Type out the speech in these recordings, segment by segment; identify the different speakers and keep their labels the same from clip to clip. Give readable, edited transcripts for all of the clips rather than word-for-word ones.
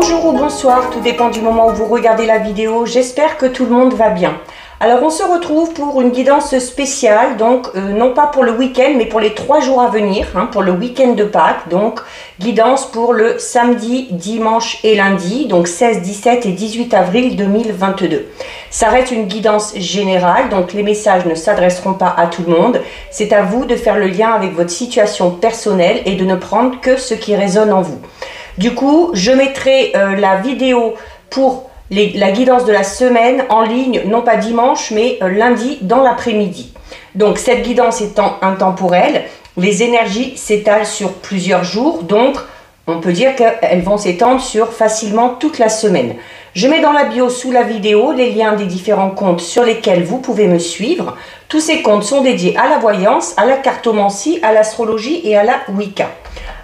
Speaker 1: Bonjour ou bonsoir, tout dépend du moment où vous regardez la vidéo. J'espère que tout le monde va bien. Alors on se retrouve pour une guidance spéciale, donc non pas pour le week-end, mais pour les 3 jours à venir, pour le week-end de Pâques. Donc guidance pour le samedi, dimanche et lundi, donc 16, 17 et 18 avril 2022. Ça reste une guidance générale, donc les messages ne s'adresseront pas à tout le monde. C'est à vous de faire le lien avec votre situation personnelle et de ne prendre que ce qui résonne en vous. Du coup, je mettrai la vidéo pour la guidance de la semaine en ligne, non pas dimanche, mais lundi dans l'après-midi. Donc, cette guidance étant intemporelle, les énergies s'étalent sur plusieurs jours. Donc, on peut dire qu'elles vont s'étendre sur facilement toute la semaine. Je mets dans la bio sous la vidéo les liens des différents comptes sur lesquels vous pouvez me suivre. Tous ces comptes sont dédiés à la voyance, à la cartomancie, à l'astrologie et à la Wicca.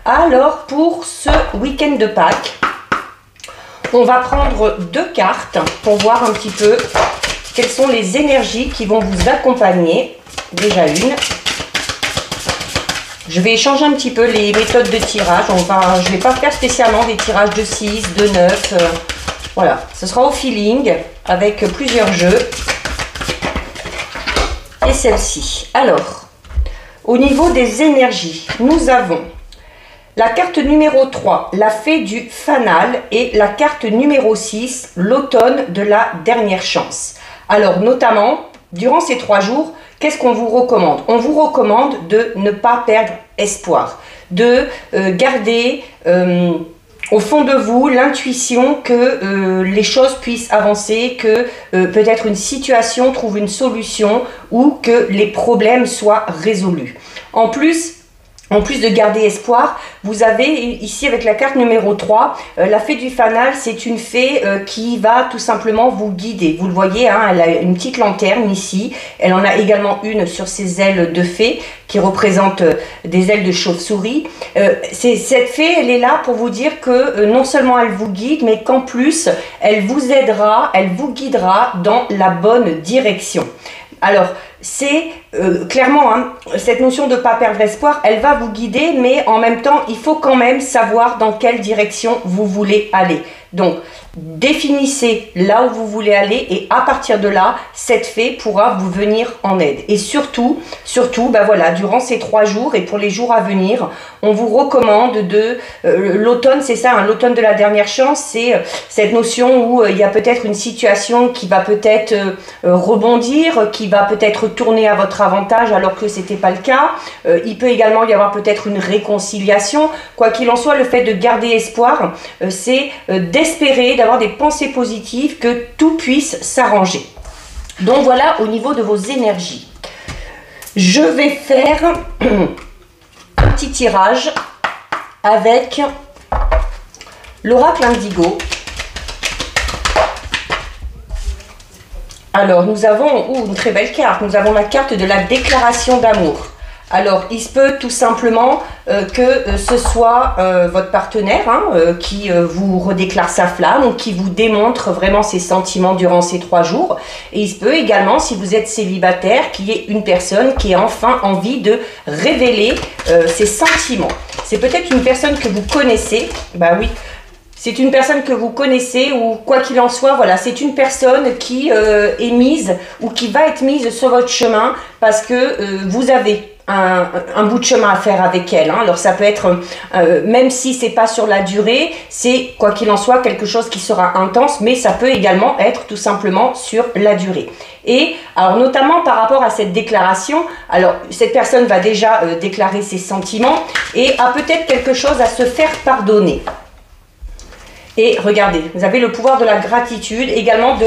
Speaker 1: Alors, pour ce week-end de Pâques, on va prendre 2 cartes pour voir un petit peu quelles sont les énergies qui vont vous accompagner. Déjà une. Je vais changer un petit peu les méthodes de tirage. Je ne vais pas faire spécialement des tirages de 6, de 9. Voilà, ce sera au feeling avec plusieurs jeux. Et celle-ci. Alors, au niveau des énergies, nous avons la carte numéro 3, la fée du fanal, et la carte numéro 6, l'automne de la dernière chance. Alors, notamment, durant ces 3 jours, qu'est-ce qu'on vous recommande? On vous recommande de ne pas perdre espoir, de garder au fond de vous l'intuition que les choses puissent avancer, que peut-être une situation trouve une solution ou que les problèmes soient résolus. En plus de garder espoir, vous avez ici avec la carte numéro 3, la fée du fanal, c'est une fée qui va tout simplement vous guider. Vous le voyez, elle a une petite lanterne ici. Elle en a également une sur ses ailes de fée qui représentent des ailes de chauve-souris. Cette fée, elle est là pour vous dire que non seulement elle vous guide, mais qu'en plus, elle vous aidera, elle vous guidera dans la bonne direction. Alors, c'est clairement, cette notion de ne pas perdre espoir, elle va vous guider, mais en même temps, il faut quand même savoir dans quelle direction vous voulez aller. Donc, définissez là où vous voulez aller et à partir de là, cette fée pourra vous venir en aide. Et surtout, voilà, durant ces 3 jours et pour les jours à venir, on vous recommande de l'automne, c'est ça, l'automne de la dernière chance, c'est cette notion où il y a peut-être une situation qui va peut-être rebondir, qui va peut-être tourner à votre avantage alors que ce n'était pas le cas. Il peut également y avoir peut-être une réconciliation. Quoi qu'il en soit, le fait de garder espoir, c'est d'espérer, d'avoir des pensées positives, que tout puisse s'arranger. Donc voilà au niveau de vos énergies. Je vais faire un petit tirage avec l'oracle indigo. Alors nous avons une très belle carte, nous avons la carte de la déclaration d'amour. Alors, il se peut tout simplement que ce soit votre partenaire qui vous redéclare sa flamme ou qui vous démontre vraiment ses sentiments durant ces 3 jours. Et il se peut également, si vous êtes célibataire, qu'il y ait une personne qui ait enfin envie de révéler ses sentiments. C'est peut-être une personne que vous connaissez, bah oui. C'est une personne que vous connaissez ou quoi qu'il en soit, voilà, c'est une personne qui est mise ou qui va être mise sur votre chemin parce que vous avez un bout de chemin à faire avec elle. Alors ça peut être, même si c'est pas sur la durée, c'est quoi qu'il en soit quelque chose qui sera intense, mais ça peut également être tout simplement sur la durée. Et alors notamment par rapport à cette déclaration, alors cette personne va déjà déclarer ses sentiments et a peut-être quelque chose à se faire pardonner. Et regardez, vous avez le pouvoir de la gratitude, également de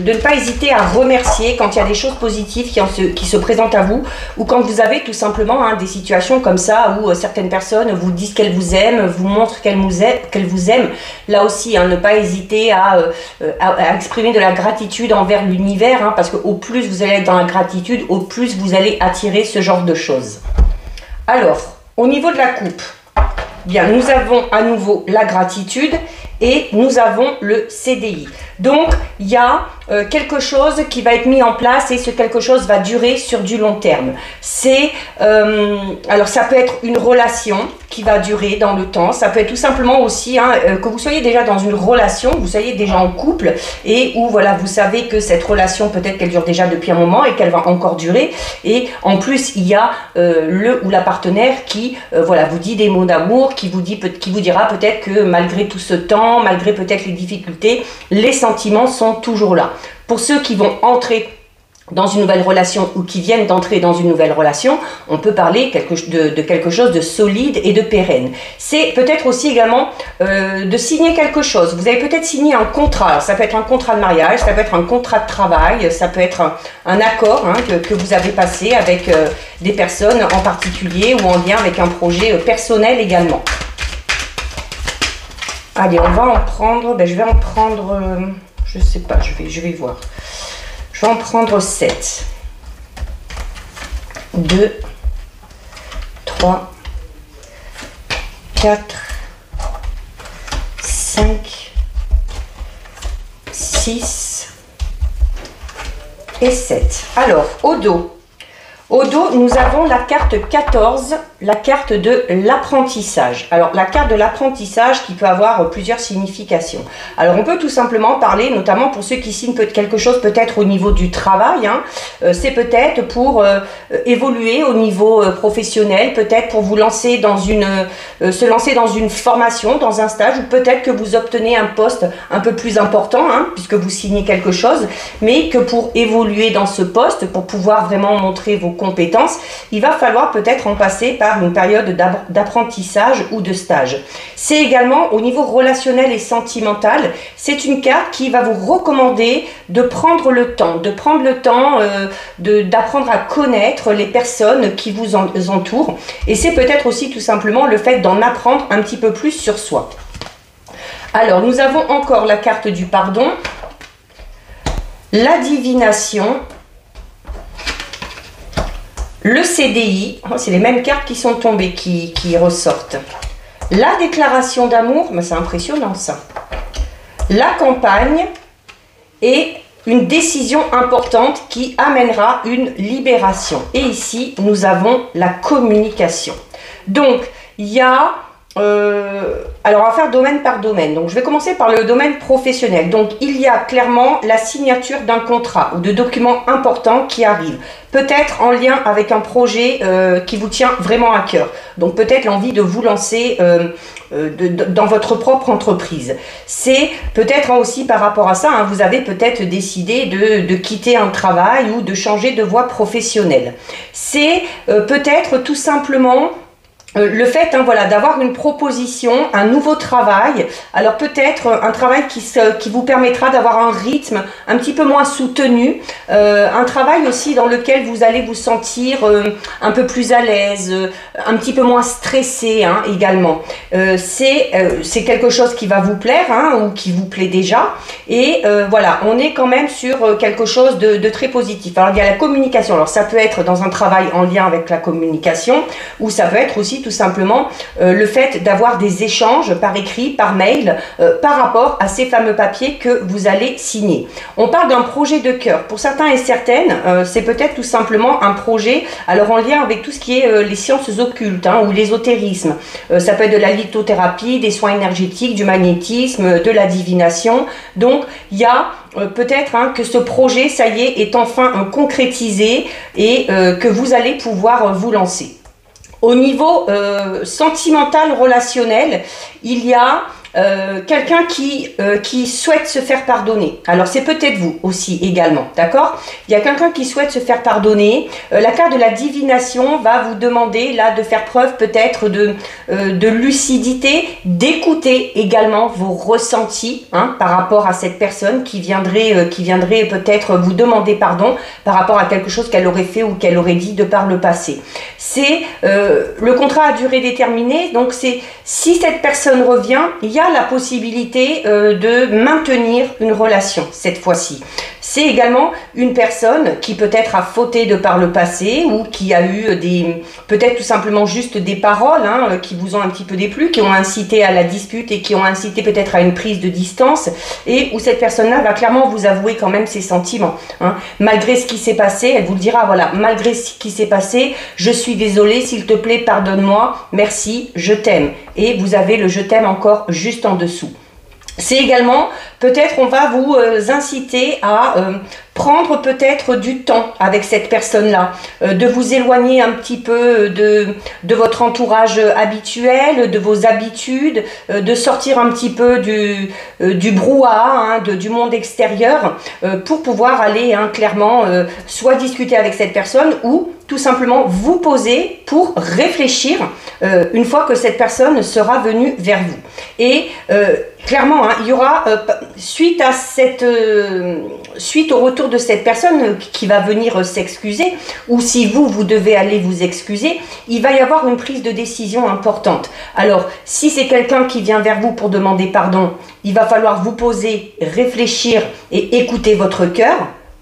Speaker 1: ne pas hésiter à remercier quand il y a des choses positives qui se présentent à vous, ou quand vous avez tout simplement des situations comme ça où certaines personnes vous disent qu'elles vous aiment, vous montrent qu'elles vous aiment. Là aussi, ne pas hésiter à exprimer de la gratitude envers l'univers, parce qu'au plus vous allez être dans la gratitude, au plus vous allez attirer ce genre de choses. Alors, au niveau de la coupe, bien, nous avons à nouveau la gratitude et nous avons le CDI. Donc, il y a quelque chose qui va être mis en place et ce quelque chose va durer sur du long terme. Alors ça peut être une relation qui va durer dans le temps, ça peut être tout simplement aussi que vous soyez déjà dans une relation, vous soyez déjà en couple et où voilà, vous savez que cette relation peut-être qu'elle dure déjà depuis un moment et qu'elle va encore durer, et en plus il y a le ou la partenaire qui voilà, vous dit des mots d'amour, qui vous dira peut-être que malgré tout ce temps, malgré peut-être les difficultés, les sentiments sont toujours là. Pour ceux qui vont entrer dans une nouvelle relation ou qui viennent d'entrer dans une nouvelle relation, on peut parler de quelque chose de solide et de pérenne. C'est peut-être aussi également de signer quelque chose. Vous avez peut-être signé un contrat. Alors, ça peut être un contrat de mariage, ça peut être un contrat de travail, ça peut être un accord que vous avez passé avec des personnes en particulier ou en lien avec un projet personnel également. Allez, on va en prendre, je vais en prendre, je sais pas, je vais voir. Je vais en prendre 7. 2, 3, 4, 5, 6 et 7. Alors, au dos. Au dos, nous avons la carte 14, la carte de l'apprentissage. Alors, la carte de l'apprentissage qui peut avoir plusieurs significations. Alors, on peut tout simplement parler, notamment pour ceux qui signent quelque chose peut-être au niveau du travail. C'est peut-être pour évoluer au niveau professionnel, peut-être pour vous lancer dans se lancer dans une formation, dans un stage, ou peut-être que vous obtenez un poste un peu plus important, puisque vous signez quelque chose, mais que pour évoluer dans ce poste, pour pouvoir vraiment montrer vos compétences, il va falloir peut-être en passer par une période d'apprentissage ou de stage. C'est également au niveau relationnel et sentimental, c'est une carte qui va vous recommander de prendre le temps, d'apprendre à connaître les personnes qui vous entourent, et c'est peut-être aussi tout simplement le fait d'en apprendre un petit peu plus sur soi. Alors, nous avons encore la carte du pardon, la divination, le CDI, c'est les mêmes cartes qui sont tombées, qui ressortent. La déclaration d'amour, c'est impressionnant ça. La campagne et une décision importante qui amènera une libération. Et ici, nous avons la communication. Donc, il y a... alors, on va faire domaine par domaine. Donc, je vais commencer par le domaine professionnel. Donc, il y a clairement la signature d'un contrat ou de documents importants qui arrivent. Peut-être en lien avec un projet qui vous tient vraiment à cœur. Donc, peut-être l'envie de vous lancer dans votre propre entreprise. C'est peut-être aussi par rapport à ça, vous avez peut-être décidé de quitter un travail ou de changer de voie professionnelle. C'est peut-être tout simplement... le fait voilà, d'avoir une proposition, un nouveau travail, alors peut-être un travail qui vous permettra d'avoir un rythme un petit peu moins soutenu, un travail aussi dans lequel vous allez vous sentir un peu plus à l'aise, un petit peu moins stressé également. C'est quelque chose qui va vous plaire ou qui vous plaît déjà, et voilà, on est quand même sur quelque chose de très positif. Alors il y a la communication, alors ça peut être dans un travail en lien avec la communication, ou ça peut être aussi tout simplement le fait d'avoir des échanges par écrit, par mail, par rapport à ces fameux papiers que vous allez signer. On parle d'un projet de cœur. Pour certains et certaines, c'est peut-être tout simplement un projet, alors en lien avec tout ce qui est les sciences occultes ou l'ésotérisme. Ça peut être de la lithothérapie, des soins énergétiques, du magnétisme, de la divination. Donc, il y a peut-être que ce projet, ça y est enfin concrétisé et que vous allez pouvoir vous lancer. Au niveau sentimental, relationnel, il y a quelqu'un qui souhaite se faire pardonner. Alors c'est peut-être vous aussi également, d'accord? Il y a quelqu'un qui souhaite se faire pardonner. La carte de la divination va vous demander là de faire preuve peut-être de lucidité, d'écouter également vos ressentis par rapport à cette personne qui viendrait peut-être vous demander pardon par rapport à quelque chose qu'elle aurait fait ou qu'elle aurait dit de par le passé. C'est le contrat à durée déterminée, donc c'est si cette personne revient, il y a la possibilité de maintenir une relation cette fois-ci. C'est également une personne qui peut-être a fauté de par le passé ou qui a eu peut-être tout simplement juste des paroles qui vous ont un petit peu déplu, qui ont incité à la dispute et qui ont incité peut-être à une prise de distance, et où cette personne-là va clairement vous avouer quand même ses sentiments. Malgré ce qui s'est passé, elle vous le dira, voilà, malgré ce qui s'est passé, je suis désolée, s'il te plaît, pardonne-moi, merci, je t'aime. Et vous avez le je t'aime encore juste en dessous. C'est également, peut-être on va vous inciter à prendre peut-être du temps avec cette personne-là, de vous éloigner un petit peu de votre entourage habituel, de vos habitudes, de sortir un petit peu du brouhaha, du monde extérieur, pour pouvoir aller clairement soit discuter avec cette personne ou tout simplement vous poser pour réfléchir une fois que cette personne sera venue vers vous. Et clairement, il y aura, suite au retour de cette personne qui va venir s'excuser, ou si vous devez aller vous excuser, il va y avoir une prise de décision importante. Alors, si c'est quelqu'un qui vient vers vous pour demander pardon, il va falloir vous poser, réfléchir et écouter votre cœur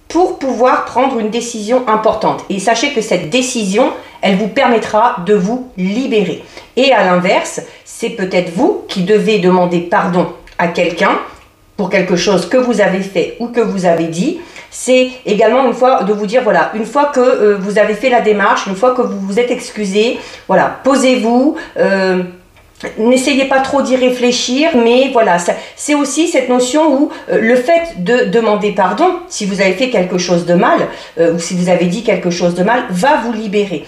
Speaker 1: pour pouvoir prendre une décision importante. Et sachez que cette décision, elle vous permettra de vous libérer. Et à l'inverse, c'est peut-être vous qui devez demander pardon à quelqu'un pour quelque chose que vous avez fait ou que vous avez dit. C'est également une fois de vous dire, voilà, une fois que vous avez fait la démarche, une fois que vous vous êtes excusé, voilà, posez-vous, n'essayez pas trop d'y réfléchir, mais voilà, c'est aussi cette notion où le fait de demander pardon, si vous avez fait quelque chose de mal, ou si vous avez dit quelque chose de mal, va vous libérer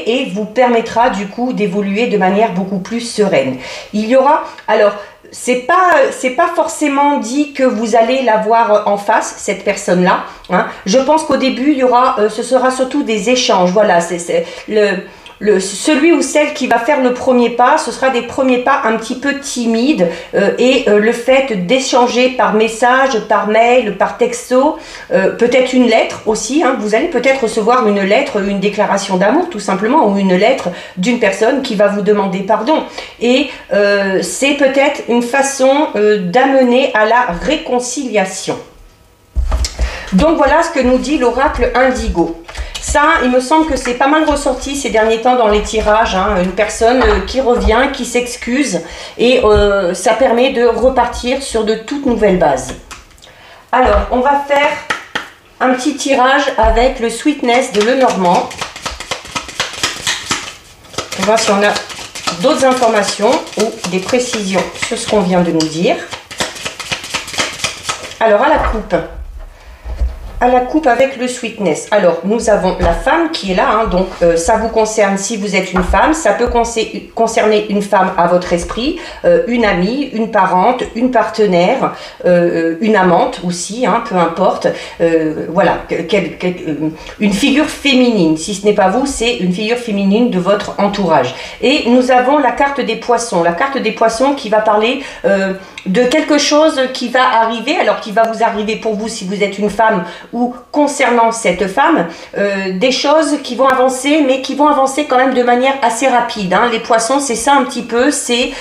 Speaker 1: et vous permettra du coup d'évoluer de manière beaucoup plus sereine. Il y aura, alors, c'est pas forcément dit que vous allez la voir en face, cette personne-là. Je pense qu'au début, il y aura, ce sera surtout des échanges. Voilà, celui ou celle qui va faire le premier pas, ce sera des premiers pas un petit peu timides et le fait d'échanger par message, par mail, par texto, peut-être une lettre aussi, vous allez peut-être recevoir une lettre, une déclaration d'amour tout simplement, ou une lettre d'une personne qui va vous demander pardon, et c'est peut-être une façon d'amener à la réconciliation. Donc voilà ce que nous dit l'oracle Indigo. Ça, il me semble que c'est pas mal ressorti ces derniers temps dans les tirages, une personne qui revient, qui s'excuse, et ça permet de repartir sur de toutes nouvelles bases. Alors, on va faire un petit tirage avec le Sweetness de Lenormand. On va voir si on a d'autres informations ou des précisions sur ce qu'on vient de nous dire. Alors, à la coupe. À la coupe avec le Sweetness. Alors, nous avons la femme qui est là, donc ça vous concerne si vous êtes une femme, ça peut concerner une femme à votre esprit, une amie, une parente, une partenaire, une amante aussi, peu importe, voilà, une figure féminine, si ce n'est pas vous, c'est une figure féminine de votre entourage. Et nous avons la carte des poissons, qui va parler de quelque chose qui va arriver, alors qui va vous arriver pour vous si vous êtes une femme, ou concernant cette femme, des choses qui vont avancer, mais qui vont avancer quand même de manière assez rapide. Les poissons, c'est ça un petit peu, c'est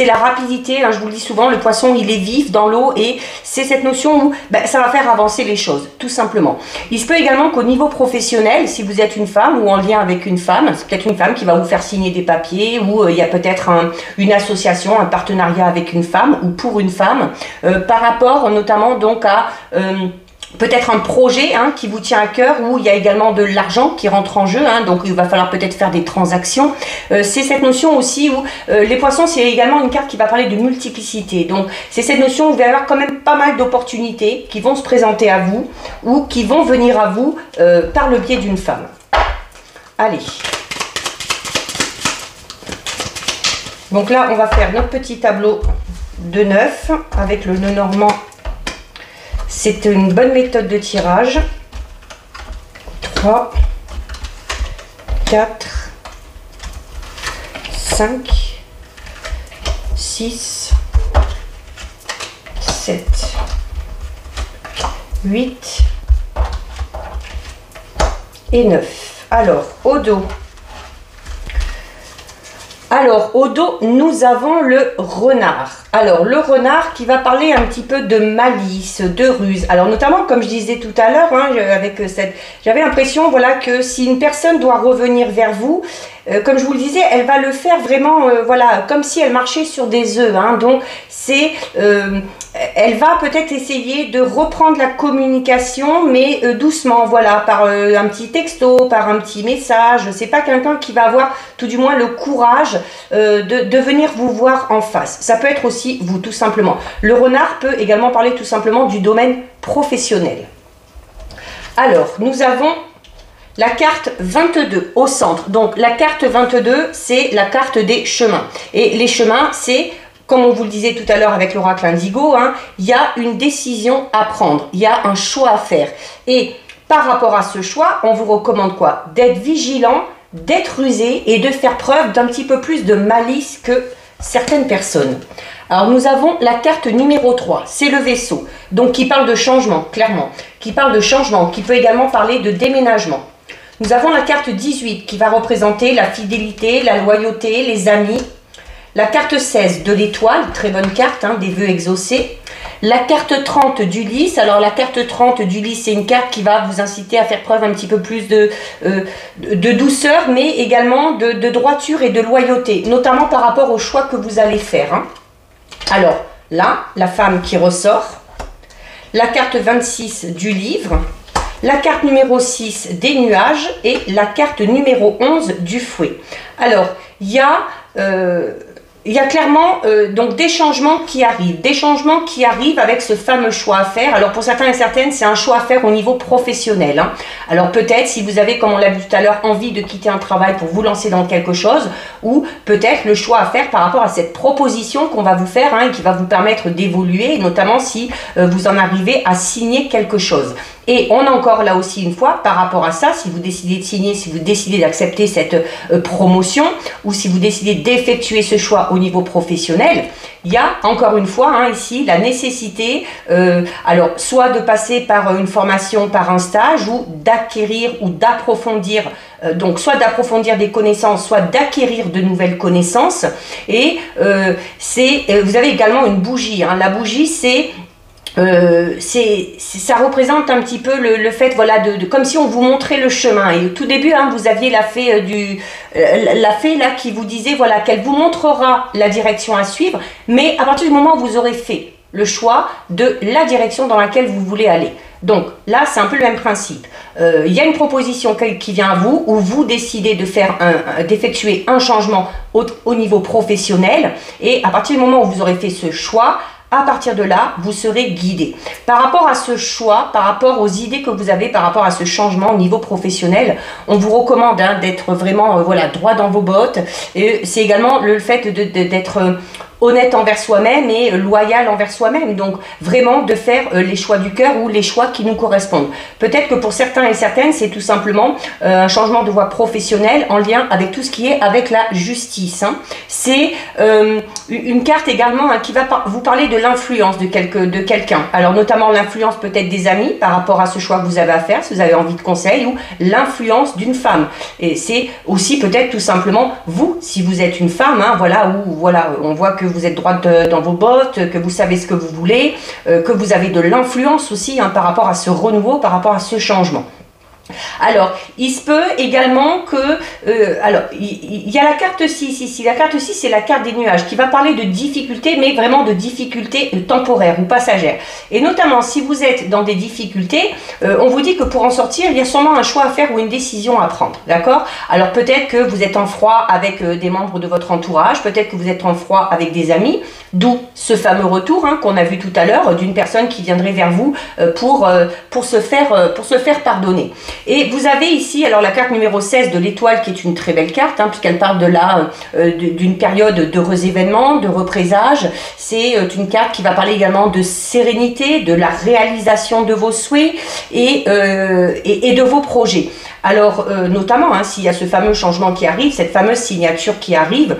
Speaker 1: la rapidité, je vous le dis souvent, le poisson il est vif dans l'eau, et c'est cette notion où ça va faire avancer les choses, tout simplement. Il se peut également qu'au niveau professionnel, si vous êtes une femme ou en lien avec une femme, c'est peut-être une femme qui va vous faire signer des papiers, ou il y a peut-être une association, un partenariat avec une femme, ou pour une femme, par rapport notamment donc à peut-être un projet qui vous tient à cœur, où il y a également de l'argent qui rentre en jeu, donc il va falloir peut-être faire des transactions. C'est cette notion aussi où les poissons, c'est également une carte qui va parler de multiplicité. Donc c'est cette notion où vous allez avoir quand même pas mal d'opportunités qui vont se présenter à vous, ou qui vont venir à vous par le biais d'une femme. Allez. Donc là, on va faire notre petit tableau de 9 avec le Lenormand. C'est une bonne méthode de tirage. 3, 4, 5, 6, 7, 8 et 9. Alors, au dos. Alors, au dos, nous avons le renard. Alors, le renard qui va parler un petit peu de malice, de ruse. Alors, notamment, comme je disais tout à l'heure, hein, j'avais l'impression, voilà, que si une personne doit revenir vers vous, comme je vous le disais, elle va le faire vraiment, voilà, comme si elle marchait sur des œufs. Hein. Donc, elle va peut-être essayer de reprendre la communication, mais doucement, voilà, par un petit texto, par un petit message. C'est pas quelqu'un qui va avoir, tout du moins, le courage de venir vous voir en face. Ça peut être aussi vous, tout simplement. Le renard peut également parler tout simplement du domaine professionnel. Alors, nous avons la carte 22 au centre. Donc, la carte 22, c'est la carte des chemins. Et les chemins, c'est, comme on vous le disait tout à l'heure avec l'oracle Indigo, hein, il y a une décision à prendre. Il y a un choix à faire. Et par rapport à ce choix, on vous recommande quoi? D'être vigilant, d'être rusé et de faire preuve d'un petit peu plus de malice que certaines personnes. Alors nous avons la carte numéro 3, c'est le vaisseau, donc qui parle de changement, clairement, qui parle de changement, qui peut également parler de déménagement. Nous avons la carte 18 qui va représenter la fidélité, la loyauté, les amis. La carte 16 de l'étoile, très bonne carte, hein, des vœux exaucés. La carte 30 du lys, alors la carte 30 du lys, c'est une carte qui va vous inciter à faire preuve un petit peu plus de douceur, mais également de droiture et de loyauté, notamment par rapport au choix que vous allez faire. Hein. Alors là, la femme qui ressort, la carte 26 du livre, la carte numéro 6 des nuages et la carte numéro 11 du fouet. Alors, il y a clairement donc des changements qui arrivent avec ce fameux choix à faire. Alors pour certains et certaines, c'est un choix à faire au niveau professionnel. Hein. Alors peut-être si vous avez, comme on l'a vu tout à l'heure, envie de quitter un travail pour vous lancer dans quelque chose, ou peut-être le choix à faire par rapport à cette proposition qu'on va vous faire, hein, et qui va vous permettre d'évoluer, notamment si vous en arrivez à signer quelque chose. Et on a encore là aussi une fois, par rapport à ça, si vous décidez de signer, si vous décidez d'accepter cette promotion, ou si vous décidez d'effectuer ce choix au niveau professionnel, il y a encore une fois hein, ici la nécessité, alors soit de passer par une formation, par un stage, ou d'acquérir ou d'approfondir, donc soit d'approfondir des connaissances, soit d'acquérir de nouvelles connaissances. Et vous avez également une bougie. Hein. La bougie, ça représente un petit peu le fait, voilà, comme si on vous montrait le chemin. Et au tout début, hein, vous aviez la fée là qui vous disait, voilà, qu'elle vous montrera la direction à suivre, mais à partir du moment où vous aurez fait le choix de la direction dans laquelle vous voulez aller. Donc là, c'est un peu le même principe. Il y a une proposition qui vient à vous, où vous décidez d'effectuer un changement au niveau professionnel, et à partir du moment où vous aurez fait ce choix, à partir de là, vous serez guidé. Par rapport à ce choix, par rapport aux idées que vous avez, par rapport à ce changement au niveau professionnel, on vous recommande hein, d'être vraiment voilà, droit dans vos bottes. Et c'est également le fait d'être honnête envers soi-même et loyal envers soi-même. Donc vraiment de faire les choix du cœur ou les choix qui nous correspondent. Peut-être que pour certains et certaines, c'est tout simplement un changement de voie professionnelle en lien avec tout ce qui est avec la justice. Hein. C'est une carte également hein, qui va vous parler de l'influence de quelqu'un. Alors notamment l'influence peut-être des amis par rapport à ce choix que vous avez à faire, si vous avez envie de conseils, ou l'influence d'une femme. Et c'est aussi peut-être tout simplement vous, si vous êtes une femme, hein, voilà, où voilà, on voit que vous êtes droite dans vos bottes, que vous savez ce que vous voulez, que vous avez de l'influence aussi hein, par rapport à ce renouveau, par rapport à ce changement. Alors, il se peut également que, il y a la carte 6 ici. La carte 6, c'est la carte des nuages qui va parler de difficultés, mais vraiment de difficultés temporaires ou passagères. Et notamment, si vous êtes dans des difficultés, on vous dit que pour en sortir, il y a sûrement un choix à faire ou une décision à prendre. D'accord? Alors, peut-être que vous êtes en froid avec des membres de votre entourage, peut-être que vous êtes en froid avec des amis, d'où ce fameux retour hein, qu'on a vu tout à l'heure d'une personne qui viendrait vers vous pour se faire pardonner. Et vous avez ici alors la carte numéro 16 de l'étoile qui est une très belle carte hein, puisqu'elle parle de d'une période d'heureux événements, de représage. C'est une carte qui va parler également de sérénité, de la réalisation de vos souhaits et de vos projets. Alors notamment hein, s'il y a ce fameux changement qui arrive, cette fameuse signature qui arrive,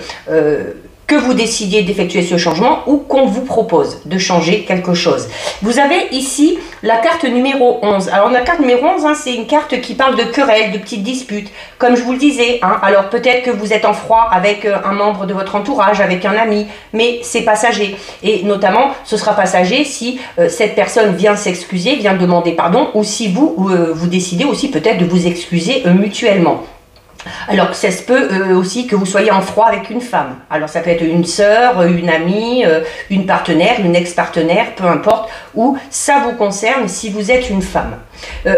Speaker 1: que vous décidiez d'effectuer ce changement ou qu'on vous propose de changer quelque chose. Vous avez ici la carte numéro 11. Alors la carte numéro 11, hein, c'est une carte qui parle de querelles, de petites disputes, comme je vous le disais. Hein. Alors peut-être que vous êtes en froid avec un membre de votre entourage, avec un ami, mais c'est passager. Et notamment, ce sera passager si cette personne vient s'excuser, vient demander pardon, ou si vous décidez aussi peut-être de vous excuser mutuellement. Alors, ça se peut aussi que vous soyez en froid avec une femme. Alors, ça peut être une sœur, une amie, une partenaire, une ex-partenaire, peu importe, ou ça vous concerne si vous êtes une femme.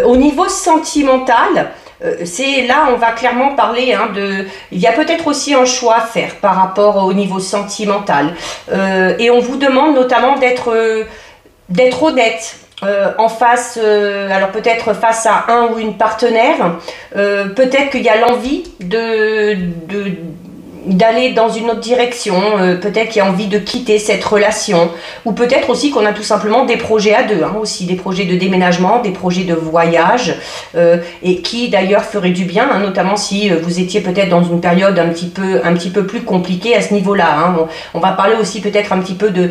Speaker 1: Au niveau sentimental, c'est là, on va clairement parler il y a peut-être aussi un choix à faire par rapport au niveau sentimental. Et on vous demande notamment d'être honnête. En face, alors peut-être face à un ou une partenaire, peut-être qu'il y a l'envie d'aller dans une autre direction, peut-être qu'il y a envie de quitter cette relation, ou peut-être aussi qu'on a tout simplement des projets à deux, hein, aussi des projets de déménagement, des projets de voyage, et qui d'ailleurs feraient du bien, hein, notamment si vous étiez peut-être dans une période un petit peu plus compliquée à ce niveau-là. Hein. On va parler aussi peut-être un petit peu de,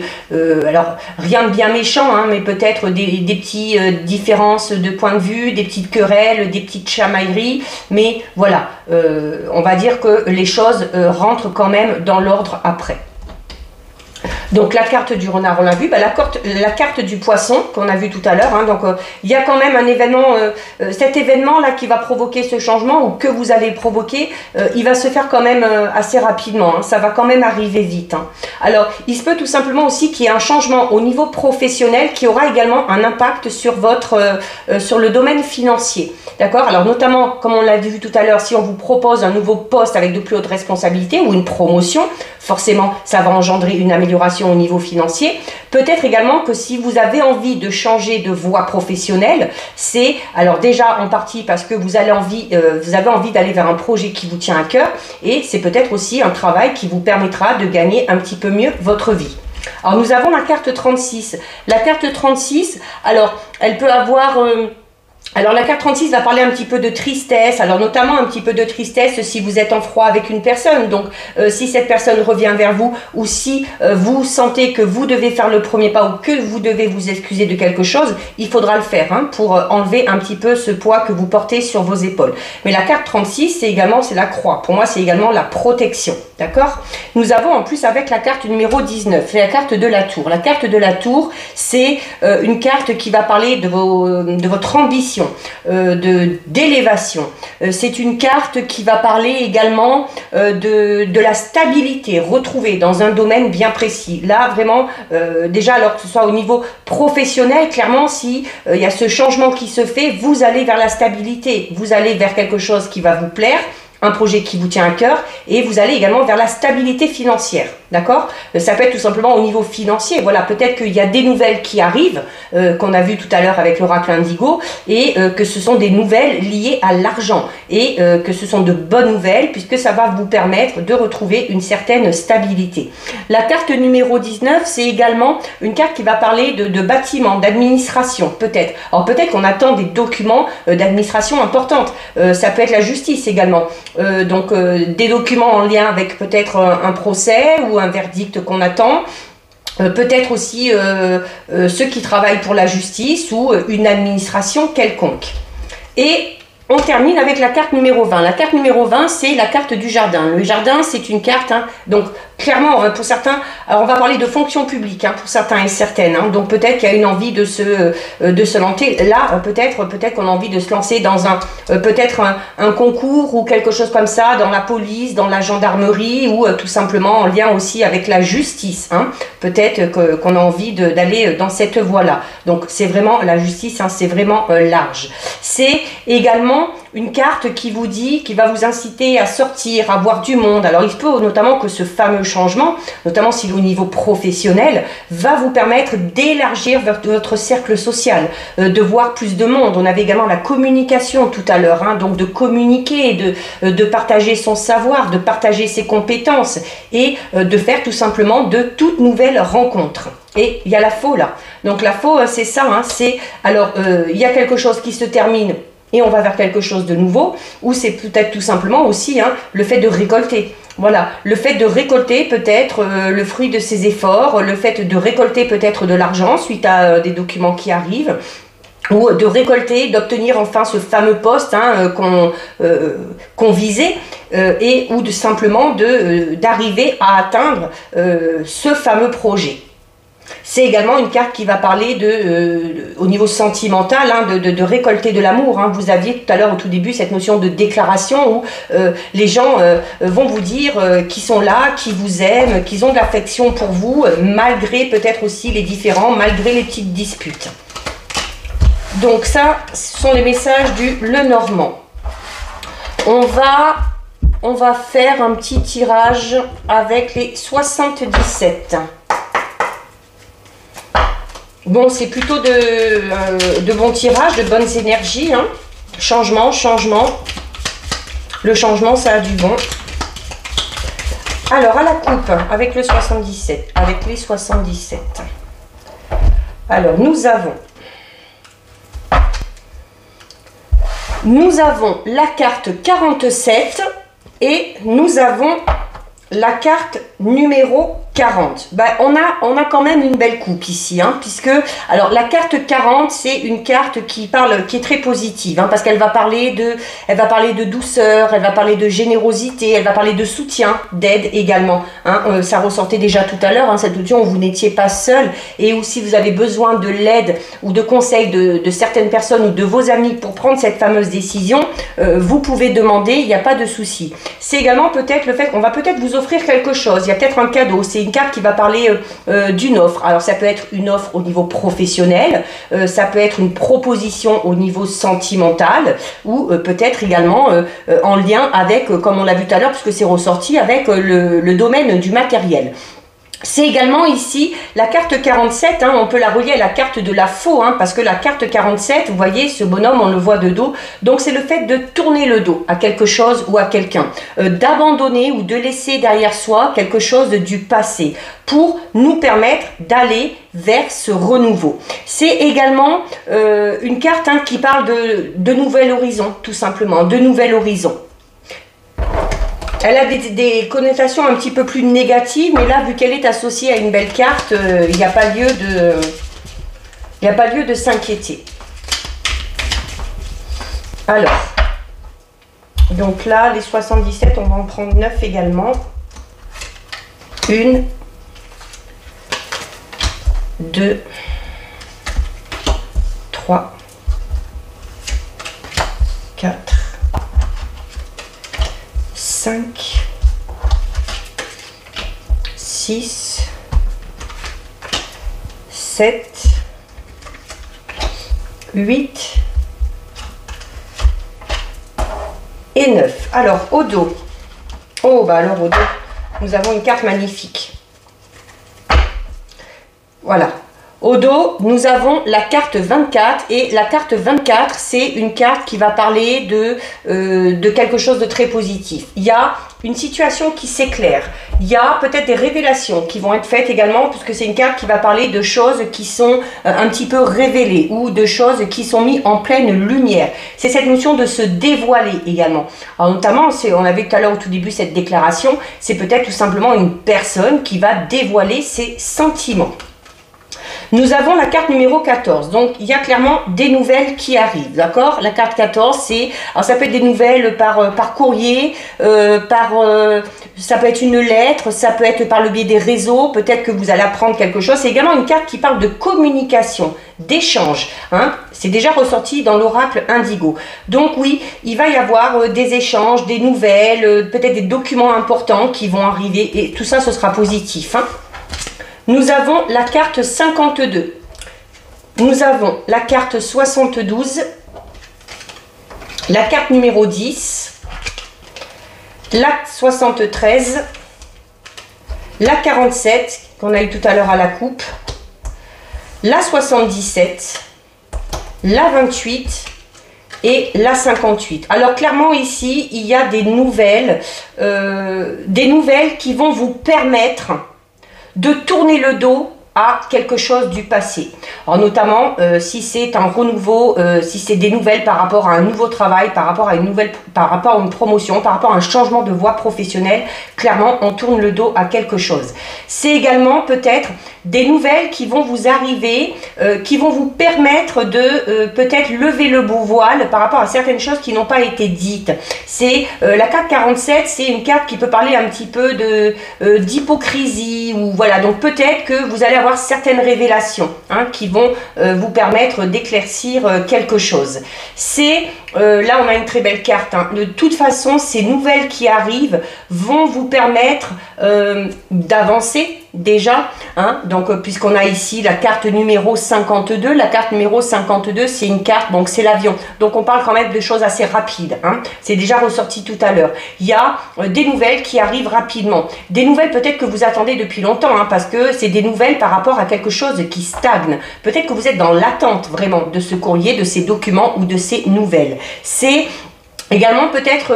Speaker 1: alors rien de bien méchant, hein, mais peut-être des petites différences de point de vue, des petites querelles, des petites chamailleries, mais voilà, on va dire que les choses rentre quand même dans l'ordre après. Donc la carte du renard, on l'a vu, la carte du poisson qu'on a vu tout à l'heure, hein, donc il y a quand même un événement, cet événement là qui va provoquer ce changement ou que vous allez provoquer, il va se faire quand même assez rapidement, hein, ça va quand même arriver vite. Hein. Alors il se peut tout simplement aussi qu'il y ait un changement au niveau professionnel qui aura également un impact sur sur le domaine financier. D'accord? Alors notamment, comme on l'a vu tout à l'heure, si on vous propose un nouveau poste avec de plus hautes responsabilités ou une promotion, forcément ça va engendrer une amélioration au niveau financier. Peut-être également que si vous avez envie de changer de voie professionnelle, c'est alors déjà en partie parce que vous avez envie d'aller vers un projet qui vous tient à cœur, et c'est peut-être aussi un travail qui vous permettra de gagner un petit peu mieux votre vie. Alors nous avons la carte 36. La carte 36, alors elle peut avoir... Alors la carte 36 va parler un petit peu de tristesse, alors notamment un petit peu de tristesse si vous êtes en froid avec une personne, donc si cette personne revient vers vous ou si vous sentez que vous devez faire le premier pas ou que vous devez vous excuser de quelque chose, il faudra le faire hein, pour enlever un petit peu ce poids que vous portez sur vos épaules. Mais la carte 36, c'est la croix, pour moi c'est également la protection, d'accord? Nous avons en plus avec la carte numéro 19, c'est la carte de la tour. La carte de la tour, c'est une carte qui va parler de votre ambition, d'élévation. C'est une carte qui va parler également de la stabilité retrouvée dans un domaine bien précis. Là, vraiment, déjà, alors que ce soit au niveau professionnel, clairement, si il y a ce changement qui se fait, vous allez vers la stabilité, vous allez vers quelque chose qui va vous plaire, un projet qui vous tient à cœur, et vous allez également vers la stabilité financière, d'accord? Ça peut être tout simplement au niveau financier, voilà, peut-être qu'il y a des nouvelles qui arrivent, qu'on a vu tout à l'heure avec l'oracle Indigo, et que ce sont des nouvelles liées à l'argent, et que ce sont de bonnes nouvelles, puisque ça va vous permettre de retrouver une certaine stabilité. La carte numéro 19, c'est également une carte qui va parler de bâtiment, d'administration, peut-être. Alors peut-être qu'on attend des documents d'administration importantes, ça peut être la justice également. Donc des documents en lien avec peut-être un procès ou un verdict qu'on attend, peut-être aussi ceux qui travaillent pour la justice ou une administration quelconque. Et on termine avec la carte numéro 20. La carte numéro 20, c'est la carte du jardin. Le jardin, c'est une carte, hein, donc clairement, pour certains, alors on va parler de fonction publique, hein, pour certains et certaines, hein, donc peut-être qu'il y a une envie de se lancer, là, peut-être qu'on a envie de se lancer dans peut-être un concours ou quelque chose comme ça, dans la police, dans la gendarmerie, ou tout simplement en lien aussi avec la justice, hein, peut-être qu'on a envie d'aller dans cette voie-là. Donc c'est vraiment, la justice, hein, c'est vraiment large. C'est également une carte qui vous dit, qui va vous inciter à sortir, à voir du monde. Alors il se peut notamment que ce fameux changement, notamment si au niveau professionnel, va vous permettre d'élargir votre cercle social, de voir plus de monde. On avait également la communication tout à l'heure, hein, donc de communiquer, de partager son savoir, de partager ses compétences et de faire tout simplement de toutes nouvelles rencontres. Et il y a la faux là. Donc la faux, c'est ça, hein, c'est alors il y a quelque chose qui se termine et on va vers quelque chose de nouveau, ou c'est peut-être tout simplement aussi hein, le fait de récolter. Voilà, le fait de récolter peut-être le fruit de ses efforts, le fait de récolter peut-être de l'argent suite à des documents qui arrivent, ou de récolter, d'obtenir enfin ce fameux poste qu'on visait, et ou simplement d'arriver à atteindre ce fameux projet. C'est également une carte qui va parler au niveau sentimental, de récolter de l'amour. Vous aviez tout à l'heure au tout début cette notion de déclaration où les gens vont vous dire qu'ils sont là, qu'ils vous aiment, qu'ils ont de l'affection pour vous, malgré peut-être aussi les différends, malgré les petites disputes. Donc ça, ce sont les messages du Lenormand. On va faire un petit tirage avec les 77. Bon, c'est plutôt de bons tirages, de bonnes énergies. Changement, changement. Le changement, ça a du bon. Alors, à la coupe, avec le 77. Avec les 77. Alors, nous avons la carte 47 et nous avons la carte numéro 40. On a quand même une belle coupe ici, puisque alors la carte 40, c'est une carte qui est très positive, parce qu'elle va parler de douceur, elle va parler de générosité, elle va parler de soutien, d'aide également. Ça ressortait déjà tout à l'heure, cette notion où vous n'étiez pas seul, et où si vous avez besoin de l'aide ou de conseils de certaines personnes ou de vos amis pour prendre cette fameuse décision, vous pouvez demander, il n'y a pas de souci. C'est également peut-être le fait qu'on va peut-être vous offrir quelque chose, il y a peut-être un cadeau, c'est une carte qui va parler d'une offre. Alors ça peut être une offre au niveau professionnel, ça peut être une proposition au niveau sentimental, ou peut-être également en lien avec, comme on l'a vu tout à l'heure, puisque c'est ressorti, avec le domaine du matériel. C'est également ici la carte 47, on peut la relier à la carte de la faux, parce que la carte 47, vous voyez, ce bonhomme, on le voit de dos, donc c'est le fait de tourner le dos à quelque chose ou à quelqu'un, d'abandonner ou de laisser derrière soi quelque chose du passé, pour nous permettre d'aller vers ce renouveau. C'est également une carte qui parle de nouvel horizon, tout simplement, de nouvel horizon. Elle a des connotations un petit peu plus négatives, mais là, vu qu'elle est associée à une belle carte, il n'y a pas lieu de s'inquiéter. Alors, donc là, les 77, on va en prendre 9 également. 1, 2, 3, 4, 5, 6, 7, 8 et 9. Alors, au dos. Alors au dos, nous avons une carte magnifique. Voilà. Au dos, nous avons la carte 24 et la carte 24, c'est une carte qui va parler de quelque chose de très positif. Il y a une situation qui s'éclaire. Il y a peut-être des révélations qui vont être faites également, puisque c'est une carte qui va parler de choses qui sont un petit peu révélées ou de choses qui sont mises en pleine lumière. C'est cette notion de se dévoiler également. Alors notamment, on avait tout à l'heure au tout début cette déclaration, c'est peut-être tout simplement une personne qui va dévoiler ses sentiments. Nous avons la carte numéro 14, donc il y a clairement des nouvelles qui arrivent, d'accord? La carte 14, ça peut être des nouvelles par courrier, ça peut être une lettre, ça peut être par le biais des réseaux, peut-être que vous allez apprendre quelque chose. C'est également une carte qui parle de communication, d'échange, c'est déjà ressorti dans l'oracle Indigo. Donc oui, il va y avoir des échanges, des nouvelles, peut-être des documents importants qui vont arriver, et tout ça, ce sera positif, Nous avons la carte 52, nous avons la carte 72, la carte numéro 10, la 73, la 47, qu'on a eu tout à l'heure à la coupe, la 77, la 28 et la 58. Alors clairement ici, il y a des nouvelles qui vont vous permettre de tourner le dos à quelque chose du passé. Alors notamment si c'est un renouveau, si c'est des nouvelles par rapport à un nouveau travail, par rapport à une promotion, par rapport à un changement de voie professionnelle, clairement on tourne le dos à quelque chose. C'est également peut-être des nouvelles qui vont vous arriver, qui vont vous permettre de peut-être lever le beau voile par rapport à certaines choses qui n'ont pas été dites. C'est la carte 47, c'est une carte qui peut parler un petit peu d'hypocrisie, ou voilà, donc peut-être que vous allez avoir certaines révélations qui vont vous permettre d'éclaircir quelque chose. C'est là on a une très belle carte, de toute façon ces nouvelles qui arrivent vont vous permettre d'avancer déjà, donc puisqu'on a ici la carte numéro 52, la carte numéro 52 c'est une carte, donc c'est l'avion, donc on parle quand même de choses assez rapides, c'est déjà ressorti tout à l'heure. Il y a des nouvelles qui arrivent rapidement, des nouvelles peut-être que vous attendez depuis longtemps, parce que c'est des nouvelles par rapport à quelque chose qui stagne, peut-être que vous êtes dans l'attente vraiment de ce courrier, de ces documents ou de ces nouvelles. C'est également peut-être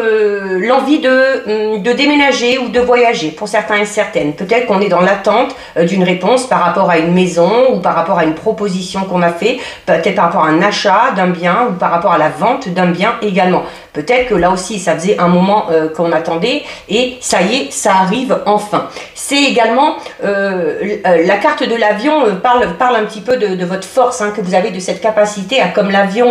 Speaker 1: l'envie de déménager ou de voyager pour certains et certaines. Peut-être qu'on est dans l'attente d'une réponse par rapport à une maison ou par rapport à une proposition qu'on a fait, peut-être par rapport à un achat d'un bien ou par rapport à la vente d'un bien également. Peut-être que là aussi ça faisait un moment qu'on attendait et ça y est, ça arrive enfin. C'est également la carte de l'avion parle un petit peu de votre force, que vous avez, de cette capacité à, comme l'avion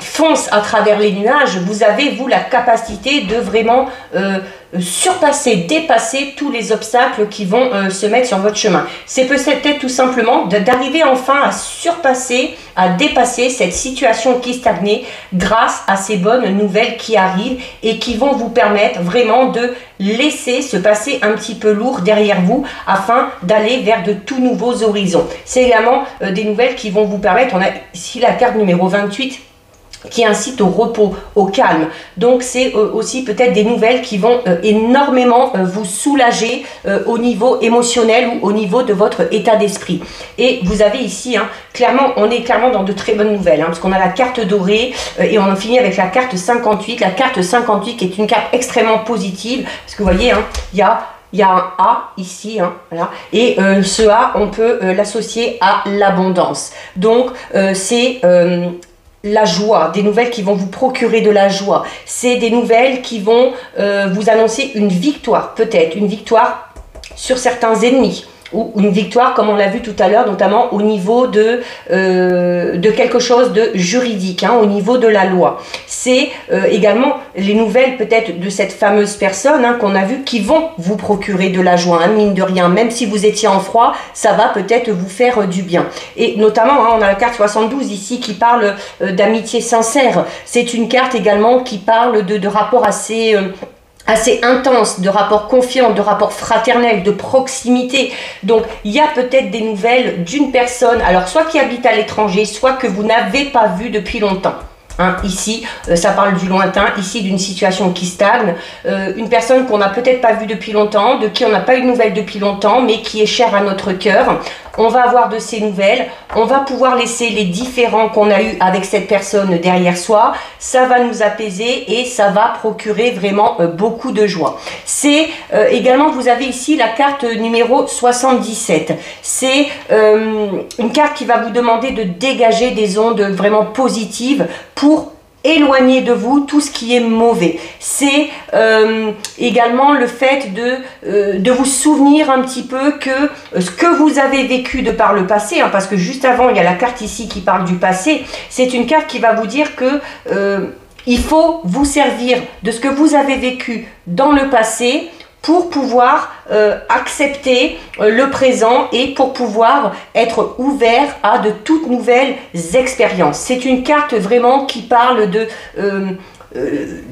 Speaker 1: fonce à travers les nuages, vous avez vous la capacité de vraiment surpasser, dépasser tous les obstacles qui vont se mettre sur votre chemin. C'est peut-être tout simplement d'arriver enfin à surpasser, à dépasser cette situation qui stagnait grâce à ces bonnes nouvelles qui arrivent et qui vont vous permettre vraiment de laisser se passer un petit peu lourd derrière vous afin d'aller vers de tout nouveaux horizons. C'est également des nouvelles qui vont vous permettre, on a ici la carte numéro 28 qui incite au repos, au calme. Donc c'est aussi peut-être des nouvelles qui vont énormément vous soulager au niveau émotionnel ou au niveau de votre état d'esprit. Et vous avez ici, clairement, on est clairement dans de très bonnes nouvelles, parce qu'on a la carte dorée et on finit avec la carte 58. La carte 58 qui est une carte extrêmement positive, parce que vous voyez, il y a un A ici, voilà. Et ce A, on peut l'associer à l'abondance. Donc c'est la joie, des nouvelles qui vont vous procurer de la joie. C'est des nouvelles qui vont vous annoncer une victoire, peut-être une victoire sur certains ennemis, ou une victoire, comme on l'a vu tout à l'heure, notamment au niveau de quelque chose de juridique, au niveau de la loi. C'est également les nouvelles peut-être de cette fameuse personne qu'on a vue qui vont vous procurer de la joie, mine de rien, même si vous étiez en froid, ça va peut-être vous faire du bien. Et notamment, on a la carte 72 ici qui parle d'amitié sincère. C'est une carte également qui parle de rapports assez intense, de rapports confiants, de rapports fraternels, de proximité. Donc il y a peut-être des nouvelles d'une personne, alors soit qui habite à l'étranger, soit que vous n'avez pas vu depuis longtemps. Ici, ça parle du lointain, ici d'une situation qui stagne, une personne qu'on n'a peut-être pas vue depuis longtemps, de qui on n'a pas eu de nouvelles depuis longtemps, mais qui est chère à notre cœur. On va avoir de ces nouvelles, on va pouvoir laisser les différends qu'on a eu avec cette personne derrière soi, ça va nous apaiser et ça va procurer vraiment beaucoup de joie. C'est également, vous avez ici la carte numéro 77, c'est une carte qui va vous demander de dégager des ondes vraiment positives pour éloigner de vous tout ce qui est mauvais. C'est également le fait de vous souvenir un petit peu que ce que vous avez vécu de par le passé, parce que juste avant il y a la carte ici qui parle du passé, c'est une carte qui va vous dire que il faut vous servir de ce que vous avez vécu dans le passé pour pouvoir accepter le présent et pour pouvoir être ouvert à de toutes nouvelles expériences. C'est une carte vraiment qui parle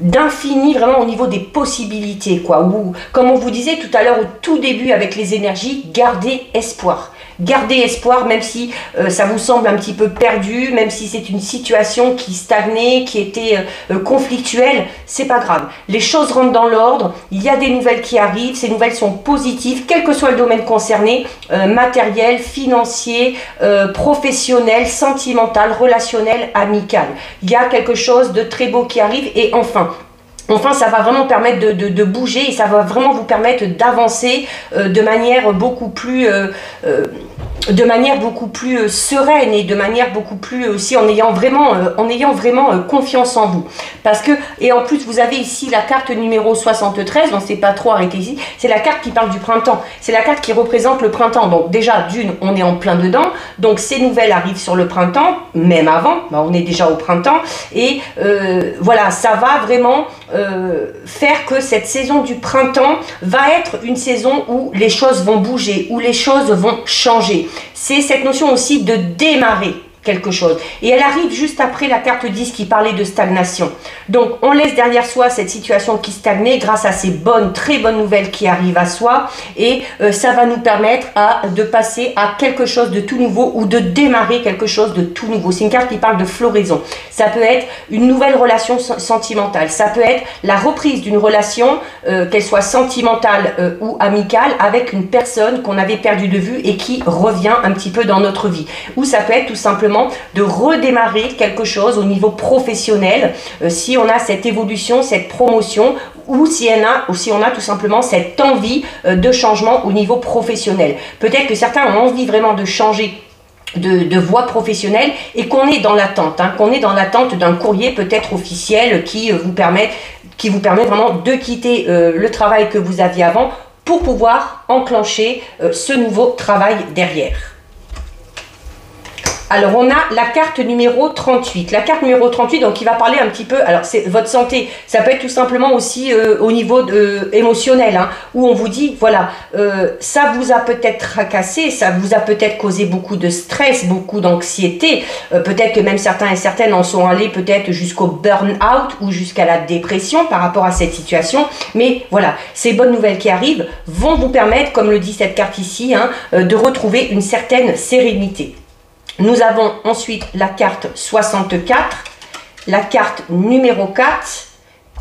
Speaker 1: d'infini, vraiment au niveau des possibilités, quoi. Ou, comme on vous disait tout à l'heure au tout début avec les énergies, gardez espoir. Gardez espoir, même si ça vous semble un petit peu perdu, même si c'est une situation qui stagnait, qui était conflictuelle, c'est pas grave. Les choses rentrent dans l'ordre, il y a des nouvelles qui arrivent, ces nouvelles sont positives, quel que soit le domaine concerné, matériel, financier, professionnel, sentimental, relationnel, amical. Il y a quelque chose de très beau qui arrive et enfin, Enfin, ça va vraiment permettre de bouger et ça va vraiment vous permettre d'avancer de manière beaucoup plus sereine et de manière beaucoup plus aussi en ayant vraiment confiance en vous. Parce que, et en plus vous avez ici la carte numéro 73, donc c'est pas trop arrêté ici, c'est la carte qui parle du printemps, c'est la carte qui représente le printemps. Donc déjà d'une, on est en plein dedans, donc ces nouvelles arrivent sur le printemps, même avant, on est déjà au printemps, et voilà, ça va vraiment faire que cette saison du printemps va être une saison où les choses vont bouger, où les choses vont changer. C'est cette notion aussi de démarrer quelque chose. Et elle arrive juste après la carte 10 qui parlait de stagnation. Donc, on laisse derrière soi cette situation qui stagnait grâce à ces bonnes, très bonnes nouvelles qui arrivent à soi. Et ça va nous permettre de passer à quelque chose de tout nouveau ou de démarrer quelque chose de tout nouveau. C'est une carte qui parle de floraison. Ça peut être une nouvelle relation sentimentale. Ça peut être la reprise d'une relation, qu'elle soit sentimentale ou amicale, avec une personne qu'on avait perdue de vue et qui revient un petit peu dans notre vie. Ou ça peut être tout simplement de redémarrer quelque chose au niveau professionnel, si on a cette évolution, cette promotion, ou si on a tout simplement cette envie de changement au niveau professionnel. Peut-être que certains ont envie vraiment de changer de voie professionnelle et qu'on est dans l'attente, qu'on est dans l'attente d'un courrier peut-être officiel qui vous permet vraiment de quitter le travail que vous aviez avant pour pouvoir enclencher ce nouveau travail derrière. Alors, on a la carte numéro 38. La carte numéro 38, donc, qui va parler un petit peu, alors, c'est votre santé. Ça peut être tout simplement aussi au niveau émotionnel, où on vous dit, voilà, ça vous a peut-être tracassé, ça vous a peut-être causé beaucoup de stress, beaucoup d'anxiété. Peut-être que même certains et certaines en sont allés peut-être jusqu'au burn-out ou jusqu'à la dépression par rapport à cette situation. Mais voilà, ces bonnes nouvelles qui arrivent vont vous permettre, comme le dit cette carte ici, de retrouver une certaine sérénité. Nous avons ensuite la carte 64, la carte numéro 4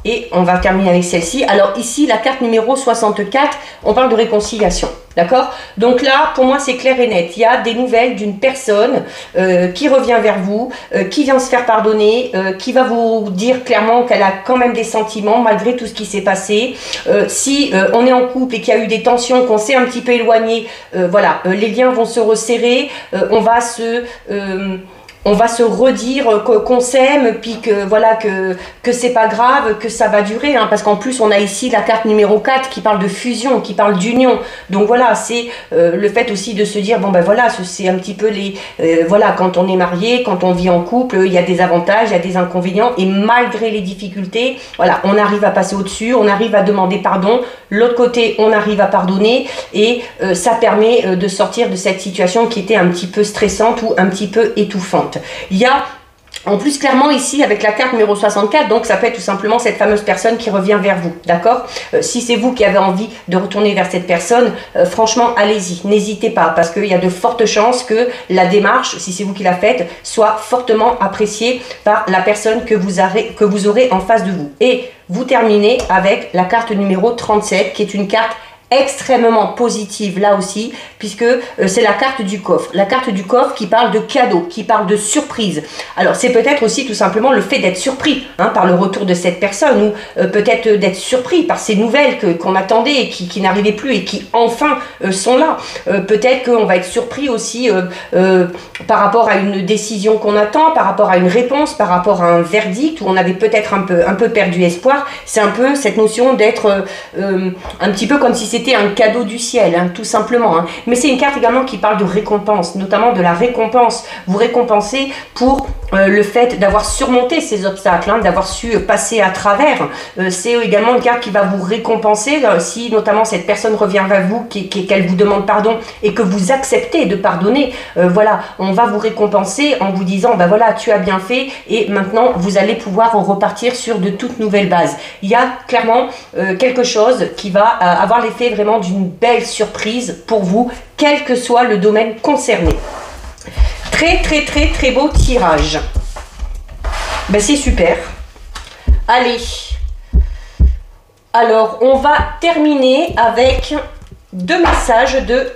Speaker 1: et on va terminer avec celle-ci. Alors ici, la carte numéro 64, on parle de réconciliation, d'accord? Donc là, pour moi, c'est clair et net. Il y a des nouvelles d'une personne qui revient vers vous, qui vient se faire pardonner, qui va vous dire clairement qu'elle a quand même des sentiments malgré tout ce qui s'est passé. Si on est en couple et qu'il y a eu des tensions, qu'on s'est un petit peu éloigné, voilà, les liens vont se resserrer, on va se redire qu'on s'aime, puis que voilà que c'est pas grave, que ça va durer, parce qu'en plus on a ici la carte numéro 4 qui parle de fusion, qui parle d'union. Donc voilà, c'est le fait aussi de se dire, bon ben voilà, c'est un petit peu voilà, quand on est marié, quand on vit en couple, il y a des avantages, il y a des inconvénients, et malgré les difficultés, voilà, on arrive à passer au-dessus, on arrive à demander pardon, l'autre côté on arrive à pardonner, et ça permet de sortir de cette situation qui était un petit peu stressante ou un petit peu étouffante. Il y a en plus clairement ici avec la carte numéro 64, donc ça peut être tout simplement cette fameuse personne qui revient vers vous, d'accord? Si c'est vous qui avez envie de retourner vers cette personne, franchement allez-y, n'hésitez pas, parce qu'il y a de fortes chances que la démarche, si c'est vous qui la faites, soit fortement appréciée par la personne que vous aurez en face de vous. Et vous terminez avec la carte numéro 37 qui est une carte extrêmement positive là aussi, puisque c'est la carte du coffre. La carte du coffre qui parle de cadeau, qui parle de surprise. Alors c'est peut-être aussi tout simplement le fait d'être surpris par le retour de cette personne, ou peut-être d'être surpris par ces nouvelles qu'on attendait et qui n'arrivaient plus et qui enfin sont là. Peut-être qu'on va être surpris aussi par rapport à une décision qu'on attend, par rapport à une réponse, par rapport à un verdict où on avait peut-être un peu perdu espoir. C'est un peu cette notion d'être un petit peu comme si c'était un cadeau du ciel, tout simplement. Mais c'est une carte également qui parle de récompense, notamment de la récompense. Vous récompensez pour le fait d'avoir surmonté ces obstacles, d'avoir su passer à travers. C'est également une carte qui va vous récompenser si notamment cette personne revient vers vous, qu'elle vous demande pardon et que vous acceptez de pardonner. Voilà, on va vous récompenser en vous disant, ben voilà, tu as bien fait et maintenant vous allez pouvoir repartir sur de toutes nouvelles bases. Il y a clairement quelque chose qui va avoir l'effet vraiment d'une belle surprise pour vous, quel que soit le domaine concerné. Très très très très beau tirage. Ben c'est super. Allez. Alors on va terminer avec deux messages de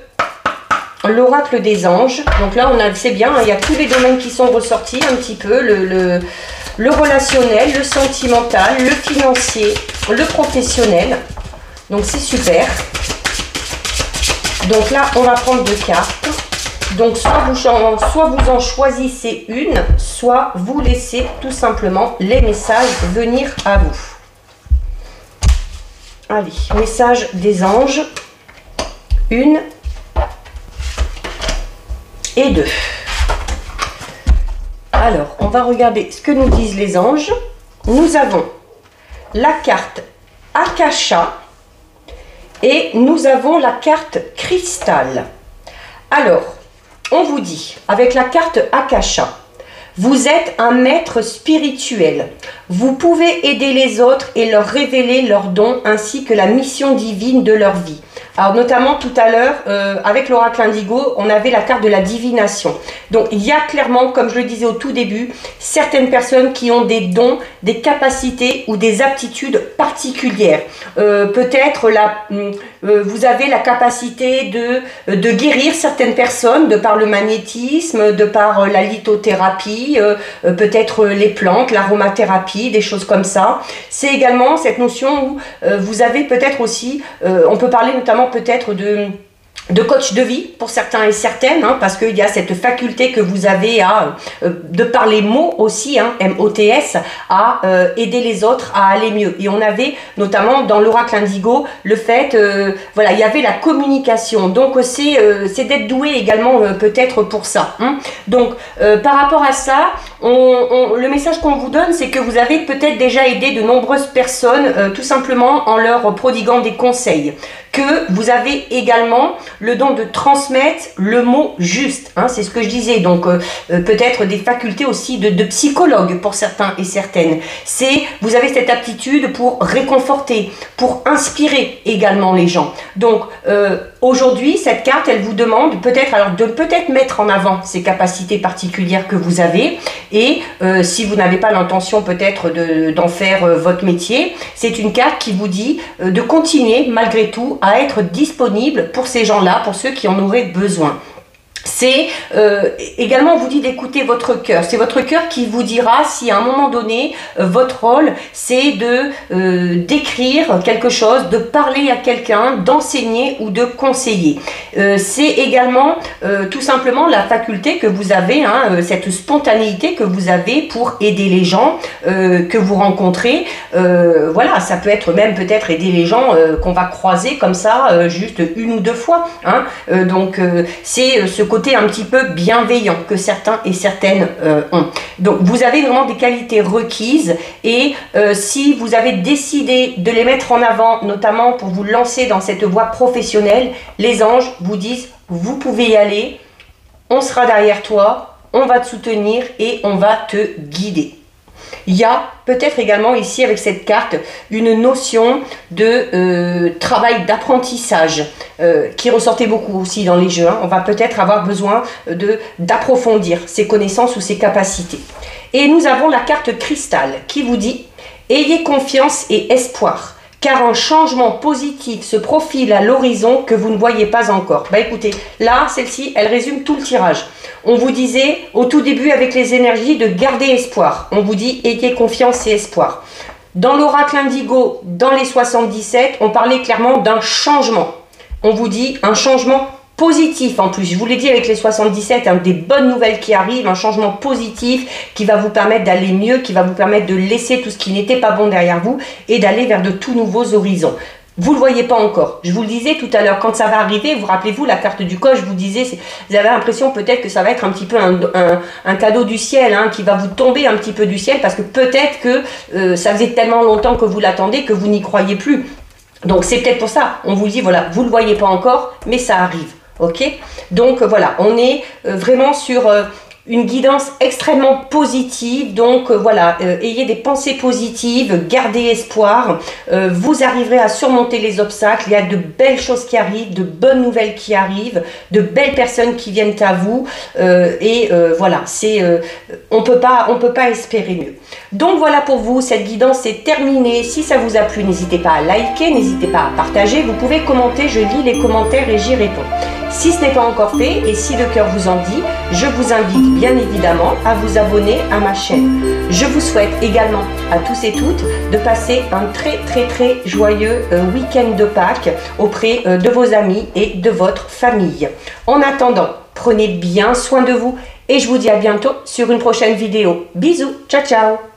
Speaker 1: l'oracle des anges. Donc là on a, c'est bien, il y a tous les domaines qui sont ressortis un petit peu, le relationnel, le sentimental, le financier, le professionnel. Donc c'est super. Donc là, on va prendre 2 cartes. Donc soit vous en choisissez une, soit vous laissez tout simplement les messages venir à vous. Allez, message des anges. 1 et 2. Alors, on va regarder ce que nous disent les anges. Nous avons la carte Akasha et nous avons la carte Cristal. Alors, on vous dit, avec la carte Akasha, vous êtes un maître spirituel. Vous pouvez aider les autres et leur révéler leurs dons ainsi que la mission divine de leur vie. Alors notamment tout à l'heure, avec l'oracle indigo, on avait la carte de la divination. Donc il y a clairement, comme je le disais au tout début, certaines personnes qui ont des dons, des capacités ou des aptitudes particulières. Peut-être vous avez la capacité de guérir certaines personnes de par le magnétisme, de par la lithothérapie, peut-être les plantes, l'aromathérapie, des choses comme ça. C'est également cette notion où vous avez peut-être aussi, on peut parler notamment peut-être de coach de vie pour certains et certaines, hein, parce qu'il y a cette faculté que vous avez à, de par les mots aussi, hein, M-O-T-S, à aider les autres à aller mieux. Et on avait notamment dans l'oracle indigo le fait, voilà, il y avait la communication. Donc c'est d'être doué également peut-être pour ça. Hein. Donc par rapport à ça, le message qu'on vous donne, c'est que vous avez peut-être déjà aidé de nombreuses personnes tout simplement en leur prodiguant des conseils. Que vous avez également le don de transmettre le mot juste, hein, c'est ce que je disais, donc peut-être des facultés aussi de psychologue pour certains et certaines. Vous avez cette aptitude pour réconforter, pour inspirer également les gens. Donc aujourd'hui, cette carte, elle vous demande peut-être mettre en avant ces capacités particulières que vous avez, et si vous n'avez pas l'intention peut-être d'en faire votre métier, c'est une carte qui vous dit de continuer malgré tout à être disponible pour ces gens-là, pour ceux qui en auraient besoin. C'est également, on vous dit d'écouter votre cœur. C'est votre cœur qui vous dira si à un moment donné, votre rôle, c'est d'écrire quelque chose, de parler à quelqu'un, d'enseigner ou de conseiller. C'est également tout simplement la faculté que vous avez, hein, cette spontanéité que vous avez pour aider les gens que vous rencontrez. Voilà, ça peut être même peut-être aider les gens qu'on va croiser comme ça, juste 1 ou 2 fois. Hein. Donc c'est ce côté un petit peu bienveillant que certains et certaines ont. Donc vous avez vraiment des qualités requises, et si vous avez décidé de les mettre en avant, notamment pour vous lancer dans cette voie professionnelle, les anges vous disent vous pouvez y aller, on sera derrière toi, on va te soutenir et on va te guider. Il y a peut-être également ici avec cette carte une notion de travail d'apprentissage qui ressortait beaucoup aussi dans les jeux. Hein. On va peut-être avoir besoin d'approfondir ses connaissances ou ses capacités. Et nous avons la carte cristal qui vous dit « Ayez confiance et espoir, car un changement positif se profile à l'horizon que vous ne voyez pas encore. » Bah écoutez, là, celle-ci, elle résume tout le tirage. On vous disait au tout début avec les énergies de garder espoir. On vous dit ayez confiance et espoir. Dans l'oracle indigo, dans les 77, on parlait clairement d'un changement. On vous dit un changement positif en plus. Je vous l'ai dit avec les 77, hein, des bonnes nouvelles qui arrivent, un changement positif qui va vous permettre d'aller mieux, qui va vous permettre de laisser tout ce qui n'était pas bon derrière vous et d'aller vers de tout nouveaux horizons. Vous ne le voyez pas encore. Je vous le disais tout à l'heure, quand ça va arriver, vous rappelez-vous la carte du coche, je vous disais, vous avez l'impression peut-être que ça va être un petit peu un cadeau du ciel, hein, qui va vous tomber un petit peu du ciel, parce que peut-être que ça faisait tellement longtemps que vous l'attendez que vous n'y croyez plus. Donc c'est peut-être pour ça, on vous dit, voilà, vous ne le voyez pas encore, mais ça arrive. Ok, donc voilà, on est vraiment sur une guidance extrêmement positive. Donc voilà, ayez des pensées positives, gardez espoir, vous arriverez à surmonter les obstacles. Il y a de belles choses qui arrivent, de bonnes nouvelles qui arrivent, de belles personnes qui viennent à vous, voilà, on peut pas espérer mieux. Donc voilà pour vous, cette guidance est terminée. Si ça vous a plu, n'hésitez pas à liker, n'hésitez pas à partager, vous pouvez commenter, je lis les commentaires et j'y réponds. Si ce n'est pas encore fait et si le cœur vous en dit, je vous invite bien évidemment à vous abonner à ma chaîne. Je vous souhaite également à tous et toutes de passer un très joyeux week-end de Pâques auprès de vos amis et de votre famille. En attendant, prenez bien soin de vous et je vous dis à bientôt sur une prochaine vidéo. Bisous, ciao ciao.